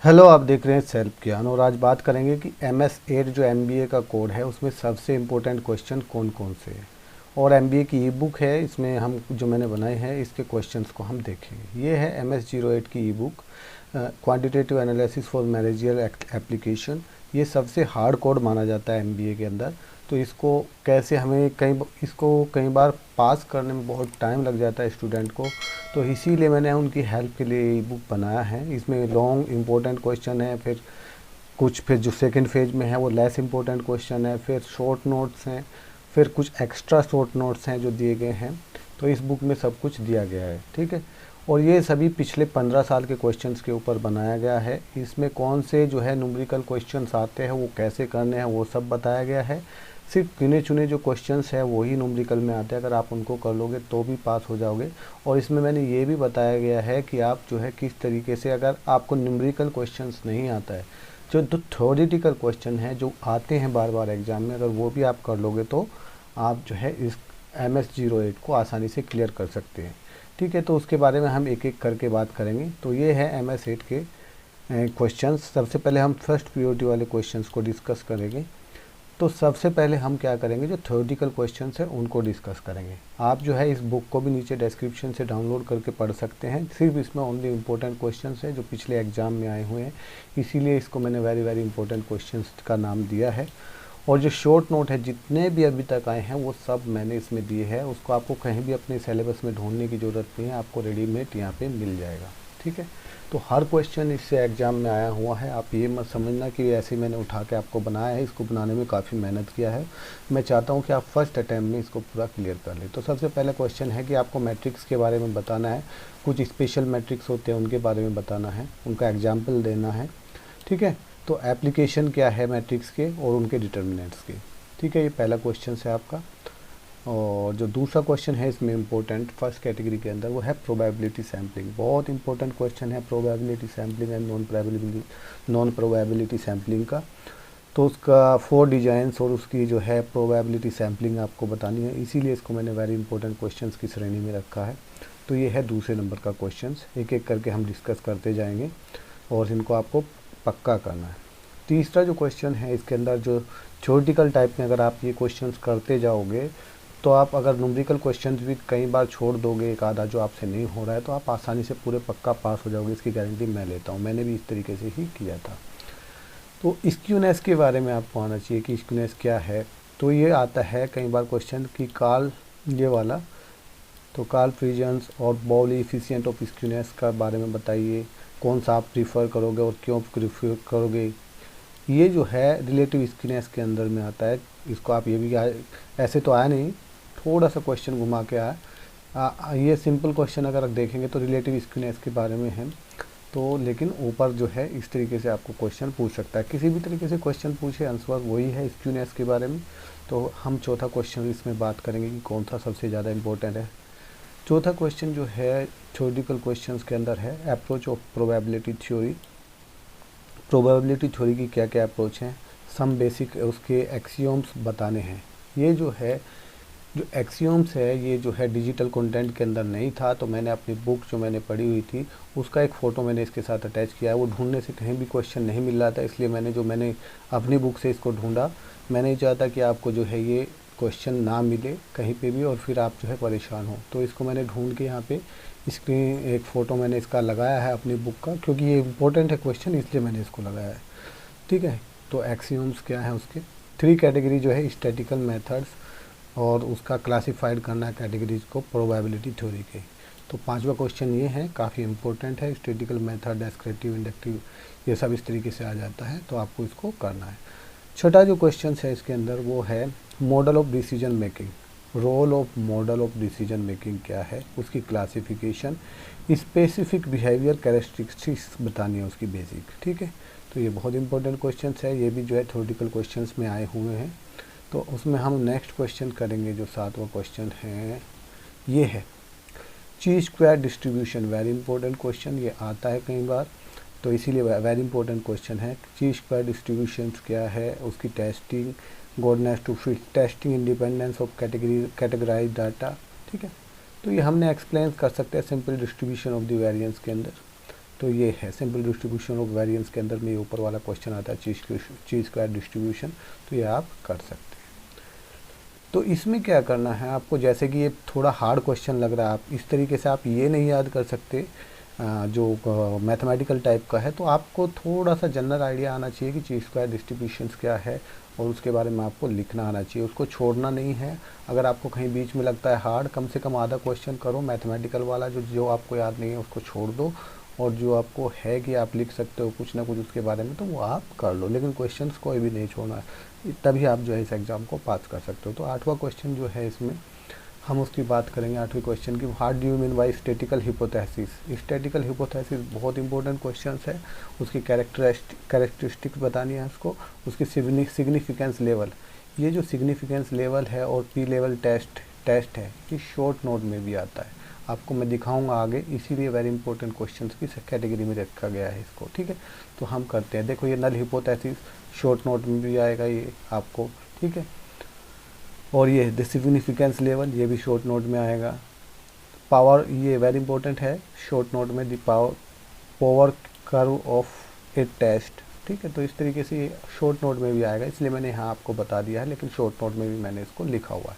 Hello, आप देख रहे हैं सेल्फ ज्ञान और आज बात करेंगे कि MS8 जो MBA का कोड है उसमें सबसे इम्पोर्टेंट क्वेश्चन कौन कौन से हैं। और MBA की ई बुक है, इसमें हम जो मैंने बनाए हैं इसके क्वेश्चंस को हम देखेंगे। ये है MS08 की ई book, quantitative analysis for managerial application. ये सबसे हार्ड कोड माना जाता है MBA के अंदर। तो इसको कैसे हमें कई बार पास करने में बहुत टाइम लग जाता है स्टूडेंट को। तो इसीलिए मैंने उनकी हेल्प के लिए ई बुक बनाया है। इसमें लॉन्ग इंपॉर्टेंट क्वेश्चन है, फिर जो सेकंड फेज में है वो लेस इंपॉर्टेंट क्वेश्चन है, फिर शॉर्ट नोट्स हैं, फिर कुछ एक्स्ट्रा शॉर्ट नोट्स हैं जो दिए गए हैं। तो इस बुक में सब कुछ दिया गया है, ठीक है। और ये सभी पिछले 15 साल के क्वेश्चंस के ऊपर बनाया गया है। इसमें कौन से जो है न्यूमेरिकल क्वेश्चंस आते हैं, वो कैसे करने हैं, वो सब बताया गया है। सिर्फ गिने चुने जो क्वेश्चंस है वही न्यूमेरिकल में आते हैं। अगर आप उनको कर लोगे तो भी पास हो जाओगे। और इसमें मैंने ये भी बताया गया है कि आप जो है किस तरीके से, अगर आपको न्यूमेरिकल क्वेश्चंस नहीं आता है, जो थ्योरेटिकल क्वेश्चन है जो आते हैं बार बार एग्जाम में, अगर वो भी आप कर लोगे तो आप जो है इस MS08 को आसानी से क्लियर कर सकते हैं, ठीक है। तो उसके बारे में हम एक एक करके बात करेंगे। तो ये है MS8 के क्वेश्चंस। सबसे पहले हम फर्स्ट प्रायोरिटी वाले क्वेश्चंस को डिस्कस करेंगे। तो सबसे पहले हम क्या करेंगे, जो थ्योरेटिकल क्वेश्चंस हैं उनको डिस्कस करेंगे। आप जो है इस बुक को भी नीचे डिस्क्रिप्शन से डाउनलोड करके पढ़ सकते हैं। सिर्फ इसमें ओनली इम्पोर्टेंट क्वेश्चंस हैं जो पिछले एग्जाम में आए हुए हैं, इसीलिए इसको मैंने वेरी वेरी इंपॉर्टेंट क्वेश्चंस का नाम दिया है। और जो शॉर्ट नोट है जितने भी अभी तक आए हैं वो सब मैंने इसमें दिए हैं। उसको आपको कहीं भी अपने सिलेबस में ढूंढने की ज़रूरत नहीं है, आपको रेडीमेड यहाँ पे मिल जाएगा, ठीक है। तो हर क्वेश्चन इससे एग्ज़ाम में आया हुआ है। आप ये मत समझना कि ऐसे मैंने उठा के आपको बनाया है। इसको बनाने में काफ़ी मेहनत किया है। मैं चाहता हूँ कि आप फर्स्ट अटैम्प्ट में इसको पूरा क्लियर कर लें। तो सबसे पहला क्वेश्चन है कि आपको मैट्रिक्स के बारे में बताना है। कुछ स्पेशल मैट्रिक्स होते हैं उनके बारे में बताना है, उनका एग्जाम्पल देना है, ठीक है। तो एप्लीकेशन क्या है मैट्रिक्स के और उनके डिटर्मिनेंट्स के, ठीक है। ये पहला क्वेश्चन है आपका। और जो दूसरा क्वेश्चन है इसमें इम्पोर्टेंट फर्स्ट कैटेगरी के अंदर, वो है प्रोबेबिलिटी सैम्पलिंग। बहुत इंपॉर्टेंट क्वेश्चन है probability sampling and non probability sampling का। तो उसका 4 डिजाइंस और उसकी जो है प्रोबेबिलिटी सैम्पलिंग आपको बतानी है, इसीलिए इसको मैंने वेरी इंपॉर्टेंट क्वेश्चंस की श्रेणी में रखा है। तो ये है दूसरे नंबर का क्वेश्चंस। एक एक करके हम डिस्कस करते जाएंगे और इनको आपको पक्का करना है। तीसरा जो क्वेश्चन है इसके अंदर, जो थ्योरेटिकल टाइप में अगर आप ये क्वेश्चंस करते जाओगे तो आप अगर न्यूमेरिकल क्वेश्चंस भी कई बार छोड़ दोगे, एक आधा जो आपसे नहीं हो रहा है, तो आप आसानी से पूरे पक्का पास हो जाओगे, इसकी गारंटी मैं लेता हूँ। मैंने भी इस तरीके से ही किया था। तो स्क्यूनेस के बारे में आपको आना चाहिए कि स्क्यूनेस क्या है। तो ये आता है कई बार क्वेश्चन कि ये वाला, तो कार्ल फ्रिजन्स और बॉली एफिशिएंट ऑफ स्क्यूनेस का बारे में बताइए, कौन सा आप प्रीफर करोगे और क्यों प्रीफर करोगे। ये जो है रिलेटिव स्क्यूनेस के अंदर में आता है। इसको आप ये भी ऐसे तो आया नहीं, थोड़ा सा क्वेश्चन घुमा के आया। ये सिंपल क्वेश्चन अगर आप देखेंगे तो रिलेटिव स्क्यूनेस के बारे में है। तो लेकिन ऊपर जो है इस तरीके से आपको क्वेश्चन पूछ सकता है, किसी भी तरीके से क्वेश्चन पूछे आंसर वही है स्क्यूनेस के बारे में। तो हम चौथा क्वेश्चन इसमें बात करेंगे कि कौन सा सबसे ज़्यादा इंपॉर्टेंट है। चौथा क्वेश्चन जो है थ्योरेटिकल क्वेश्चंस के अंदर है approach of probability theory. Probability theory की क्या क्या अप्रोच हैं, सम बेसिक उसके एक्सियोम्स बताने हैं। ये जो है जो एक्सियोम्स है ये जो है डिजिटल कंटेंट के अंदर नहीं था, तो मैंने अपनी बुक जो मैंने पढ़ी हुई थी उसका एक फ़ोटो मैंने इसके साथ अटैच किया है। वो ढूंढने से कहीं भी क्वेश्चन नहीं मिल रहा था, इसलिए मैंने अपनी बुक से इसको ढूंढा। मैं नहीं चाहता कि आपको जो है ये क्वेश्चन ना मिले कहीं पे भी और फिर आप जो है परेशान हो। तो इसको मैंने ढूंढ के यहाँ पे स्क्रीन एक फ़ोटो मैंने इसका लगाया है अपनी बुक का, क्योंकि ये इंपॉर्टेंट है क्वेश्चन, इसलिए मैंने इसको लगाया है, ठीक है। तो एक्सियोम्स क्या है उसके 3 कैटेगरी जो है स्टैटिकल मेथड्स, और उसका क्लासिफाइड करना है कैटेगरीज को प्रोबेबिलिटी थ्योरी के। तो 5वां क्वेश्चन ये है, काफ़ी इंपॉर्टेंट है। स्टैटिकल मेथड, डिस्क्रिप्टिव, इंडक्टिव, ये सब इस तरीके से आ जाता है, तो आपको इसको करना है। छठा जो क्वेश्चन है इसके अंदर वो है model of decision making. Role of model of decision making क्या है, उसकी क्लासिफिकेशन, स्पेसिफिक बिहेवियर कैरेक्टरिस्टिक्स बतानी है उसकी बेसिक, ठीक है। तो ये बहुत इंपॉर्टेंट क्वेश्चन है, ये भी जो है थ्योरेटिकल क्वेश्चंस में आए हुए हैं। तो उसमें हम नेक्स्ट क्वेश्चन करेंगे, जो 7वां क्वेश्चन है ये है ची square distribution. Very important question, ये आता है कई बार, तो इसीलिए वेरी इंपॉर्टेंट क्वेश्चन है। ची स्क्वायर डिस्ट्रीब्यूशन क्या है, उसकी testing, goodness to fit, testing independence of categorize data, ठीक है। तो ये हमने एक्सप्लेन कर सकते हैं simple distribution of the variance के अंदर। तो ये है सिंपल डिस्ट्रीब्यूशन ऑफ वेरिएंस के अंदर में ऊपर वाला क्वेश्चन आता है ची स्क्वायर डिस्ट्रीब्यूशन, तो ये आप कर सकते हैं। तो इसमें क्या करना है आपको, जैसे कि ये थोड़ा हार्ड क्वेश्चन लग रहा है, आप इस तरीके से आप ये नहीं याद कर सकते जो मैथमेटिकल टाइप का है, तो आपको थोड़ा सा जनरल आइडिया आना चाहिए कि ची स्क्वायर डिस्ट्रीब्यूशंस क्या है और उसके बारे में आपको लिखना आना चाहिए, उसको छोड़ना नहीं है। अगर आपको कहीं बीच में लगता है हार्ड, कम से कम आधा क्वेश्चन करो मैथमेटिकल वाला, जो आपको याद नहीं है उसको छोड़ दो, और जो आपको है कि आप लिख सकते हो कुछ ना कुछ उसके बारे में, तो वो आप कर लो, लेकिन क्वेश्चंस कोई भी नहीं छोड़ना है, तभी आप जो है इस एग्ज़ाम को पास कर सकते हो। तो 8वां क्वेश्चन जो है इसमें हम उसकी बात करेंगे 8वें क्वेश्चन की, what do you mean by statistical hypothesis. Statistical hypothesis बहुत इंपॉर्टेंट क्वेश्चन है, उसकी कैरेक्टरिस्टिक्स बतानी है उसको, उसकी सिग्निफिकेंस लेवल, ये जो सिग्निफिकेंस लेवल है और पी लेवल टेस्ट है, ये शॉर्ट नोट में भी आता है, आपको मैं दिखाऊंगा आगे, इसीलिए वेरी इंपॉर्टेंट क्वेश्चंस की कैटेगरी में रखा गया है इसको, ठीक है। तो हम करते हैं, देखो ये नल हिपोथेसिस शॉर्ट नोट में भी आएगा ये आपको, ठीक है, और ये द सिग्निफिकेंस लेवल ये भी शॉर्ट नोट में आएगा। पावर, ये वेरी इंपॉर्टेंट है शॉर्ट नोट में, the power curve of a test, ठीक है। तो इस तरीके से ये शॉर्ट नोट में भी आएगा, इसलिए मैंने यहाँ आपको बता दिया है, लेकिन शॉर्ट नोट में भी मैंने इसको लिखा हुआ है।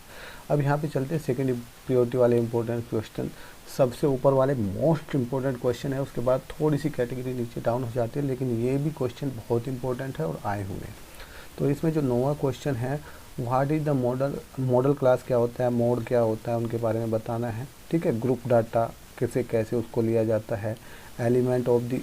अब यहाँ पे चलते हैं सेकेंड प्रियोरिटी वाले इंपॉर्टेंट क्वेश्चन, सबसे ऊपर वाले मोस्ट इंपॉर्टेंट क्वेश्चन है, उसके बाद थोड़ी सी कैटेगरी नीचे डाउन हो जाती है, लेकिन ये भी क्वेश्चन बहुत इंपॉर्टेंट है और आए हुए हैं। तो इसमें जो 9वां क्वेश्चन है, what is the model class क्या होता है, मोड क्या होता है, उनके बारे में बताना है, ठीक है। ग्रुप डाटा कैसे उसको लिया जाता है, element of the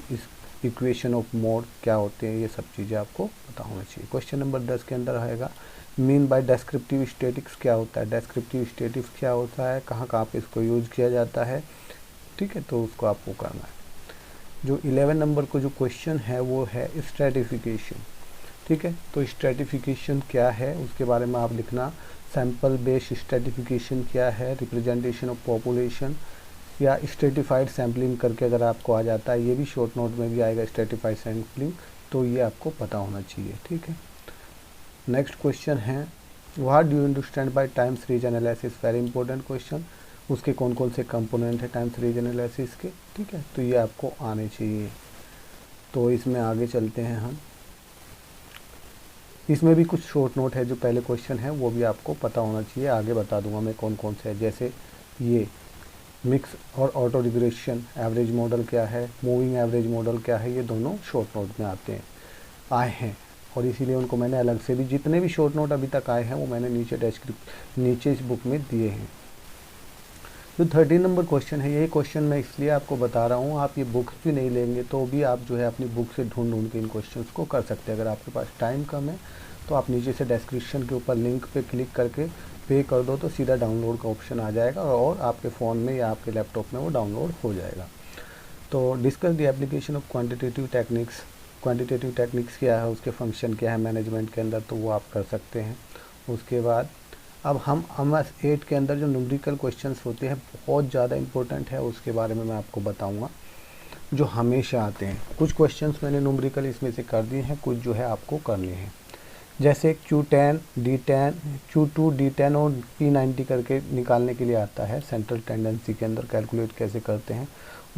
equation of mode क्या होते हैं, ये सब चीज़ें आपको पता होना चाहिए। क्वेश्चन नंबर 10 के अंदर आएगा मीन बाय डेस्क्रिप्टिव स्टैटिक्स क्या होता है, डेस्क्रिप्टिव स्टैटिक्स क्या होता है, कहाँ पे इसको यूज किया जाता है, ठीक है, तो उसको आपको करना है। जो 11 नंबर को जो क्वेश्चन है वो है स्ट्रैटिफिकेशन, ठीक है। तो स्ट्रैटिफिकेशन क्या है उसके बारे में आप लिखना, सैंपल बेस्ड स्ट्रैटिफिकेशन क्या है, रिप्रेजेंटेशन ऑफ पॉपुलेशन या स्ट्रेटिफाइड सैम्पलिंग करके अगर आपको आ जाता है, ये भी शॉर्ट नोट में भी आएगा स्ट्रेटिफाइड सैम्पलिंग, तो ये आपको पता होना चाहिए, ठीक है। नेक्स्ट क्वेश्चन है what do you understand by time series analysis, very important question, उसके कौन कौन से कंपोनेंट है टाइम सीरीज एनालिसिस के, ठीक है, तो ये आपको आने चाहिए। तो इसमें आगे चलते हैं हम, इसमें भी कुछ शॉर्ट नोट है, जो पहले क्वेश्चन है वो भी आपको पता होना चाहिए, आगे बता दूंगा मैं कौन कौन से है, जैसे ये मिक्स और ऑटो रिग्रेशन, एवरेज मॉडल क्या है, मूविंग एवरेज मॉडल क्या है, ये दोनों शॉर्ट नोट में आए हैं, और इसीलिए उनको मैंने अलग से भी, जितने भी शॉर्ट नोट अभी तक आए हैं वो मैंने नीचे इस बुक में दिए हैं। जो 13 नंबर क्वेश्चन है, यही क्वेश्चन मैं इसलिए आपको बता रहा हूँ, आप ये बुक्स भी नहीं लेंगे तो भी आप जो है अपनी बुक से ढूंढ के इन क्वेश्चंस को कर सकते हैं। अगर आपके पास टाइम कम है तो आप नीचे से डिस्क्रिप्शन के ऊपर लिंक पे क्लिक करके पे कर दो, तो सीधा डाउनलोड का ऑप्शन आ जाएगा और आपके फ़ोन में या आपके लैपटॉप में वो डाउनलोड हो जाएगा। तो discuss the application of quantitative techniques, quantitative techniques क्या है, उसके फंक्शन क्या है मैनेजमेंट के अंदर, तो वो आप कर सकते हैं। उसके बाद अब हम MS 8 के अंदर जो न्यूमेरिकल क्वेश्चंस होते हैं बहुत ज़्यादा इंपॉर्टेंट है, उसके बारे में मैं आपको बताऊंगा, जो हमेशा आते हैं। कुछ क्वेश्चंस मैंने न्यूमेरिकल इसमें से कर दिए हैं, कुछ जो है आपको करने हैं, जैसे Q10 D10 Q2 D10 और P90 करके निकालने के लिए आता है, सेंट्रल टेंडेंसी के अंदर कैलकुलेट कैसे करते हैं,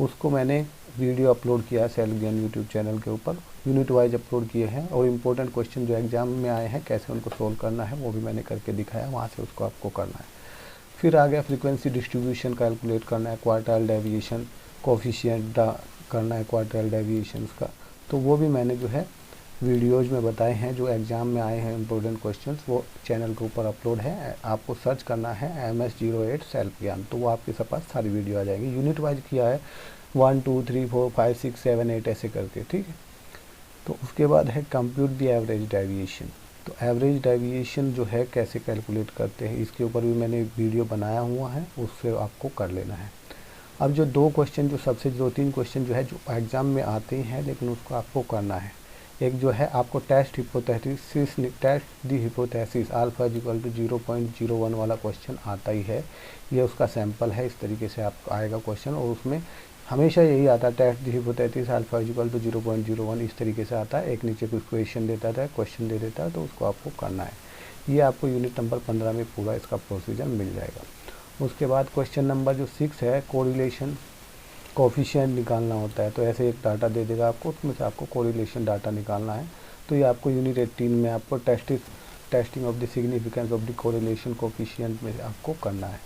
उसको मैंने वीडियो अपलोड किया है सेल्फ ज्ञान यूट्यूब चैनल के ऊपर, यूनिट वाइज अपलोड किए हैं, और इम्पोर्टेंट क्वेश्चन जो एग्जाम में आए हैं कैसे उनको सोल्व करना है वो भी मैंने करके दिखाया, वहाँ से उसको आपको करना है। फिर आ गया फ्रीक्वेंसी डिस्ट्रीब्यूशन कैलकुलेट करना है, क्वार्टाइल डेविएशन कोफिशिएंट करना है क्वार्टाइल डेविएशंस का, तो वो भी मैंने जो है वीडियोज में बताए हैं, जो एग्ज़ाम में आए हैं इंपॉर्टेंट क्वेश्चंस, वो चैनल के ऊपर अपलोड है, आपको सर्च करना है MS08 सेल्फ ज्ञान, तो वो आपके पास सारी वीडियो आ जाएगी। यूनिट वाइज किया है 1 2 3 4 5 6 7 8 ऐसे करके, ठीक है। तो उसके बाद है कंप्यूट द एवरेज डेविएशन, तो एवरेज डेविएशन जो है कैसे कैलकुलेट करते हैं, इसके ऊपर भी मैंने वीडियो बनाया हुआ है, उससे आपको कर लेना है। अब जो दो क्वेश्चन, जो सबसे 2-3 क्वेश्चन जो है जो एग्ज़ाम में आते हैं लेकिन उसको आपको करना है, एक जो है आपको test the hypothesis alpha equal to 0.01 वाला क्वेश्चन आता ही है, ये उसका सैंपल है, इस तरीके से आपको आएगा क्वेश्चन, और उसमें हमेशा यही आता है test the hypothesis alpha equal to 0.01, इस तरीके से आता है, एक नीचे कुछ क्वेश्चन देता है, क्वेश्चन दे देता है, तो उसको आपको करना है। ये आपको यूनिट नंबर 15 में पूरा इसका प्रोसीजर मिल जाएगा। उसके बाद क्वेश्चन नंबर जो 6 है कोरिलेशन, कोफिशिएंट निकालना होता है। तो ऐसे एक डाटा दे देगा आपको, उसमें से आपको कोरिलेशन डाटा निकालना है। तो ये आपको यूनिट 18 में आपको testing of the significance of the correlation coefficient में आपको करना है।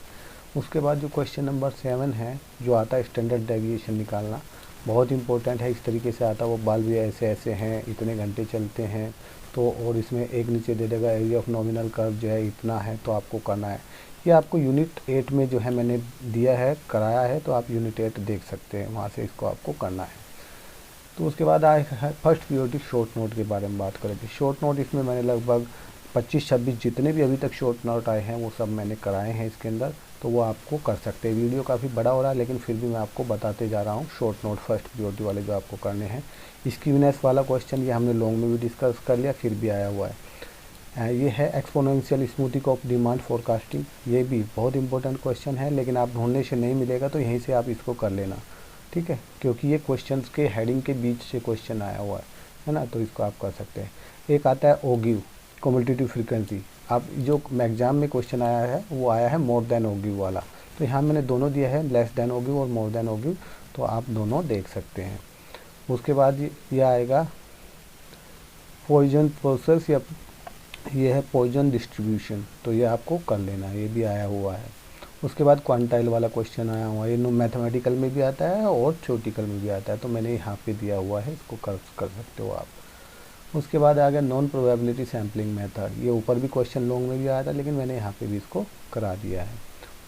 उसके बाद जो क्वेश्चन नंबर 7 है जो आता है स्टैंडर्ड डेविएशन निकालना, बहुत इंपॉर्टेंट है। इस तरीके से आता है, वो बाल भी ऐसे ऐसे हैं, इतने घंटे चलते हैं तो, और इसमें एक नीचे दे देगा एरिया ऑफ नॉमिनल कर्व जो है इतना है, तो आपको करना है। ये आपको यूनिट 8 में जो है मैंने दिया है, कराया है, तो आप यूनिट 8 देख सकते हैं, वहाँ से इसको आपको करना है। तो उसके बाद आए है फर्स्ट पीओटी शॉर्ट नोट के बारे में बात करेंगे। शॉर्ट नोट इसमें मैंने लगभग 25-26 जितने भी अभी तक शॉर्ट नोट आए हैं वो सब मैंने कराए हैं इसके अंदर, तो वो आपको कर सकते हैं। वीडियो काफ़ी बड़ा हो रहा है लेकिन फिर भी मैं आपको बताते जा रहा हूँ शॉर्ट नोट फर्स्ट पीओटी वाले जो आपको करने हैं। स्क्यूनेस वाला क्वेश्चन ये हमने लॉन्ग में भी डिस्कस कर लिया, फिर भी आया हुआ है। ये है exponential smoothing of demand forecasting, ये भी बहुत इंपॉर्टेंट क्वेश्चन है, लेकिन आप ढूंढने से नहीं मिलेगा तो यहीं से आप इसको कर लेना, ठीक है, क्योंकि ये क्वेश्चंस के हेडिंग के बीच से क्वेश्चन आया हुआ है ना, तो इसको आप कर सकते हैं। एक आता है ओगिव कम्यूटेटिव फ्रीक्वेंसी, आप जो एग्जाम में क्वेश्चन आया है वो आया है मोर देन ओगिव वाला, तो यहाँ मैंने दोनों दिया है, लेस देन ओगिव और मोर देन ओगिव, तो आप दोनों देख सकते हैं। उसके बाद ये आएगा पॉइजन प्रोसेस, या ये है पॉइजन डिस्ट्रीब्यूशन, तो ये आपको कर लेना है, ये भी आया हुआ है। उसके बाद क्वांटाइल वाला क्वेश्चन आया हुआ है, ये मैथमेटिकल में भी आता है और थ्योरेटिकल में भी आता है, तो मैंने यहाँ पे दिया हुआ है, इसको कर सकते हो आप। उसके बाद आ गया नॉन प्रोबेबिलिटी सैम्पलिंग मेथड, ये ऊपर भी क्वेश्चन लॉन्ग में भी आया था लेकिन मैंने यहाँ पे भी इसको करा दिया है।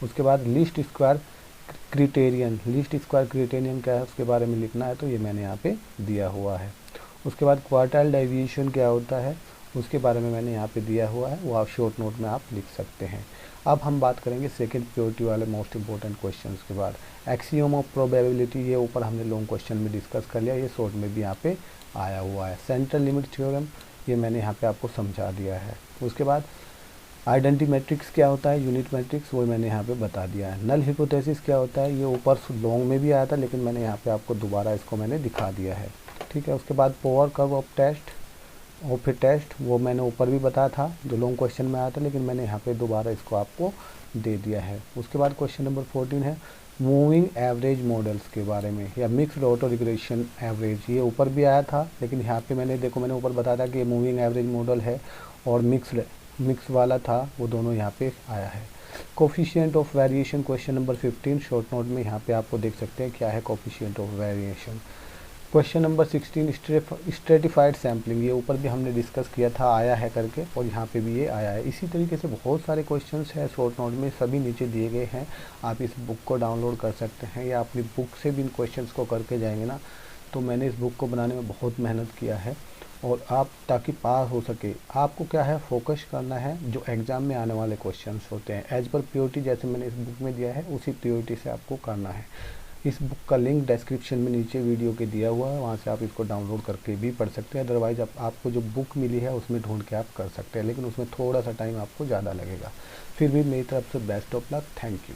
उसके बाद least square criterion, least square criterion क्या है उसके बारे में लिखना है, तो ये मैंने यहाँ पे दिया हुआ है। उसके बाद क्वार्टाइल डेविएशन क्या होता है उसके बारे में मैंने यहाँ पे दिया हुआ है, वो आप शॉर्ट नोट में आप लिख सकते हैं। अब हम बात करेंगे सेकंड प्योरिटी वाले मोस्ट इंपॉर्टेंट क्वेश्चंस के बाद। एक्सियम ऑफ प्रोबेबिलिटी, ये ऊपर हमने लॉन्ग क्वेश्चन में डिस्कस कर लिया, ये शॉर्ट में भी यहाँ पे आया हुआ है। सेंट्रल लिमिट थ्योरम, ये मैंने यहाँ पे आपको समझा दिया है। उसके बाद आइडेंटिटी मैट्रिक्स क्या होता है, यूनिट मैट्रिक्स, वो मैंने यहाँ पे बता दिया है। नल हिपोथेसिस क्या होता है, ये ऊपर लॉन्ग में भी आया था लेकिन मैंने यहाँ पे आपको दोबारा इसको मैंने दिखा दिया है, ठीक है। उसके बाद पावर कर्व ऑफ टेस्ट और फिर टेस्ट, वो मैंने ऊपर भी बताया था जो लॉन्ग क्वेश्चन में आया था, लेकिन मैंने यहाँ पे दोबारा इसको आपको दे दिया है। उसके बाद क्वेश्चन नंबर 14 है मूविंग एवरेज मॉडल्स के बारे में, या मिक्स्ड ऑटो रिग्रेशन एवरेज, ये ऊपर भी आया था लेकिन यहाँ पे मैंने देखो मैंने ऊपर बताया था कि मूविंग एवरेज मॉडल है और मिक्स वाला था, वो दोनों यहाँ पे आया है। Coefficient of variation question number 15 short note में यहाँ पे आपको देख सकते हैं क्या है coefficient of variation. Question number 16 stratified sampling, ये ऊपर भी हमने डिस्कस किया था, आया है करके, और यहाँ पे भी ये आया है। इसी तरीके से बहुत सारे क्वेश्चंस हैं शॉर्ट नोट में, सभी नीचे दिए गए हैं, आप इस बुक को डाउनलोड कर सकते हैं या अपनी बुक से भी इन क्वेश्चंस को करके जाएंगे ना, तो मैंने इस बुक को बनाने में बहुत मेहनत किया है, और आप ताकि पास हो सके आपको क्या है फोकस करना है जो एग्ज़ाम में आने वाले क्वेश्चंस होते हैं एज पर प्योरिटी, जैसे मैंने इस बुक में दिया है उसी प्योरिटी से आपको करना है। इस बुक का लिंक डिस्क्रिप्शन में नीचे वीडियो के दिया हुआ है, वहाँ से आप इसको डाउनलोड करके भी पढ़ सकते हैं, अदरवाइज़ आपको जो बुक मिली है उसमें ढूंढ के आप कर सकते हैं, लेकिन उसमें थोड़ा सा टाइम आपको ज़्यादा लगेगा। फिर भी मेरी तरफ से best of luck, thank you.